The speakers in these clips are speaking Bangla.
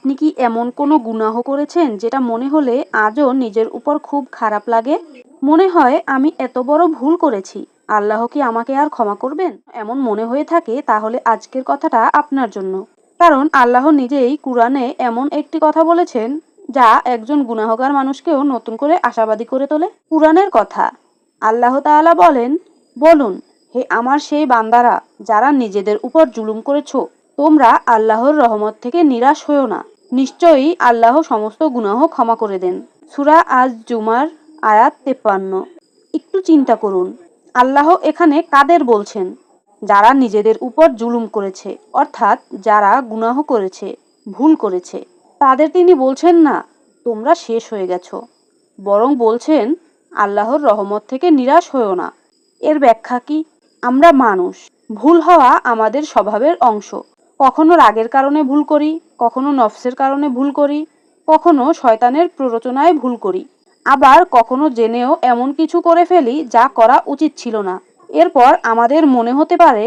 আপনি কি এমন কোনো গুনাহ করেছেন যেটা মনে হলে আজও নিজের উপর খুব খারাপ লাগে? মনে হয় আমি এত বড় ভুল করেছি, আল্লাহ কি আমাকে আর ক্ষমা করবেন? এমন মনে হয়ে থাকে তাহলে আজকের কথাটা আপনার জন্য। কারণ আল্লাহ নিজেই কুরআনে এমন একটি কথা বলেছেন যা একজন গুনাহগার মানুষকেও নতুন করে আশাবাদী করে তোলে। কুরআনের কথা, আল্লাহ তাআলা বলেন, বলুন, হে আমার সেই বান্দারা যারা নিজেদের উপর জুলুম করেছো, তোমরা আল্লাহর রহমত থেকে নিরাশ হও না। নিশ্চয়ই আল্লাহ সমস্ত গুনাহ ক্ষমা করে দেন। সূরা আজ জুমার আয়াত 53। একটু চিন্তা করুন, আল্লাহ এখানে কাদের বলছেন? যারা নিজেদের উপর জুলুম করেছে, অর্থাৎ যারা গুনাহ করেছে, ভুল করেছে, তাদের তিনি বলছেন না তোমরা শেষ হয়ে গেছো, বরং বলছেন আল্লাহর রহমত থেকে নিরাশ হও না। এর ব্যাখ্যা কি? আমরা মানুষ, ভুল হওয়া আমাদের স্বভাবের অংশ। কখনো রাগের কারণে ভুল করি, কখনো নফসের কারণে ভুল করি, কখনো শয়তানের প্ররোচনায় ভুল করি, আবার কখনো জেনেও এমন কিছু করে ফেলি যা করা উচিত ছিল না। এরপর আমাদের মনে হতে পারে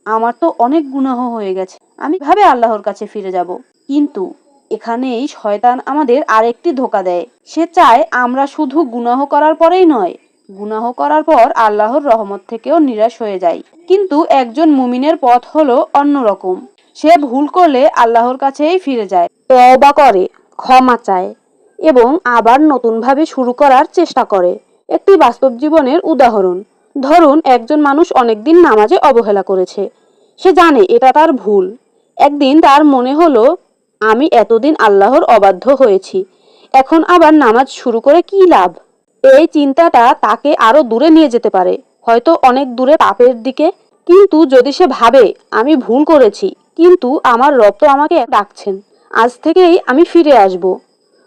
আমার তো অনেক গুনাহ হয়ে গেছে, আমি কিভাবে আল্লাহর কাছে ফিরে যাব? কিন্তু এখানেই শয়তান আমাদের আরেকটি ধোঁকা দেয়। সে চায় আমরা শুধু গুনাহ করার পরেই নয়, গুনাহ করার পর আল্লাহর রহমত থেকেও নিরাশ হয়ে যাই। কিন্তু একজন মুমিনের পথ হলো অন্যরকম। সে ভুল করলে আল্লাহর কাছেই ফিরে যায়, তওবা করে, ক্ষমা চায় এবং আবার নতুনভাবে শুরু করার চেষ্টা করে। একটি বাস্তব জীবনের উদাহরণ ধরুন, একজন মানুষ অনেকদিন নামাজে অবহেলা করেছে। সে জানে এটা তার ভুল। একদিন তার মনে হলো, আমি এতদিন আল্লাহর অবাধ্য হয়েছি, এখন আবার নামাজ শুরু করে কি লাভ? এই চিন্তাটা তাকে আরো দূরে নিয়ে যেতে পারে, হয়তো অনেক দূরে পাপের দিকে। কিন্তু যদি সে ভাবে আমি ভুল করেছি, কিন্তু আমার রব তো আমাকে ডাকছেন, আজ থেকেই আমি ফিরে আসব,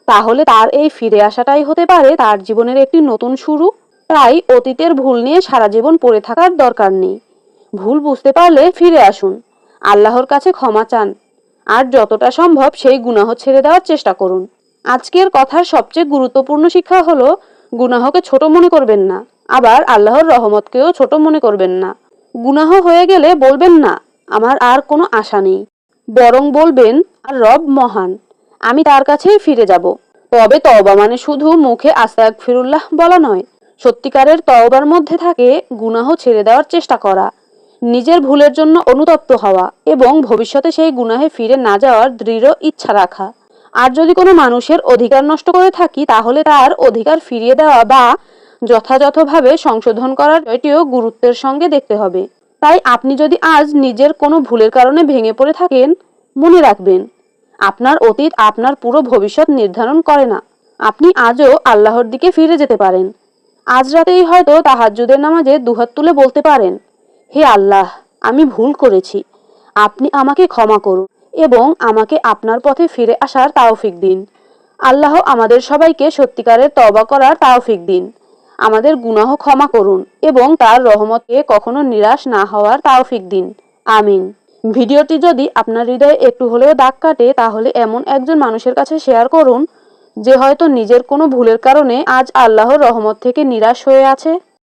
তাহলে তার এই ফিরে আসাটাই হতে পারে তার জীবনের একটি নতুন শুরু। তাই অতীতের ভুল নিয়ে সারা জীবন পড়ে থাকার দরকার নেই। ভুল বুঝতে পারলে ফিরে আসুন, আল্লাহর কাছে ক্ষমা চান, আর যতটা সম্ভব সেই গুনাহ ছেড়ে দেওয়ার চেষ্টা করুন। আজকের কথার সবচেয়ে গুরুত্বপূর্ণ শিক্ষা হলো, গুনাহকে ছোট মনে করবেন না, আবার আল্লাহর রহমতকেও ছোট মনে করবেন না। গুনাহ হয়ে গেলে বলবেন না আমার আর কোনো আশা নেই, বরং বলবেন আর রব মহান, আমি তার কাছেই ফিরে যাব। তবে তওবা মানে শুধু মুখে আস্তাগফিরুল্লাহ বলা নয়। সত্যিকারের তওবার মধ্যে থাকে গুনাহ ছেড়ে দেওয়ার চেষ্টা করা, নিজের ভুলের জন্য অনুতপ্ত হওয়া এবং ভবিষ্যতে সেই গুনাহে ফিরে না যাওয়ার দৃঢ় ইচ্ছা রাখা। আর যদি কোনো মানুষের অধিকার নষ্ট করে থাকি, তাহলে তার অধিকার ফিরিয়ে দেওয়া বা যথাযথভাবে সংশোধন করার এটিও গুরুত্বের সঙ্গে দেখতে হবে। তাই আপনি যদি আজ নিজের কোনো ভুলের কারণে ভেঙে পড়ে থাকেন, মনে রাখবেন আপনার অতীত আপনার পুরো ভবিষ্যৎ নির্ধারণ করে না। আপনি আজও আল্লাহর দিকে ফিরে যেতে পারেন। আজ রাতেই হয়তো তাহাজ্জুদের নামাজে দুহাত তুলে বলতে পারেন, হে আল্লাহ, আমি ভুল করেছি, আপনি আমাকে ক্ষমা করুন এবং আমাকে আপনার পথে ফিরে আসার তাওফিক দিন। আল্লাহ আমাদের সবাইকে সত্যিকারের তওবা করার তাওফিক দিন, আমাদের গুনাহ ক্ষমা করুন এবং তার রহমতে কখনো নিরাশ না হওয়ার তাওফিক দিন। আমিন। ভিডিওটি যদি আপনার হৃদয়ে একটু হলেও দাগ কাটে, তাহলে এমন একজন মানুষের কাছে শেয়ার করুন যে হয়তো নিজের কোনো ভুলের কারণে আজ আল্লাহর রহমত থেকে নিরাশ হয়ে আছে।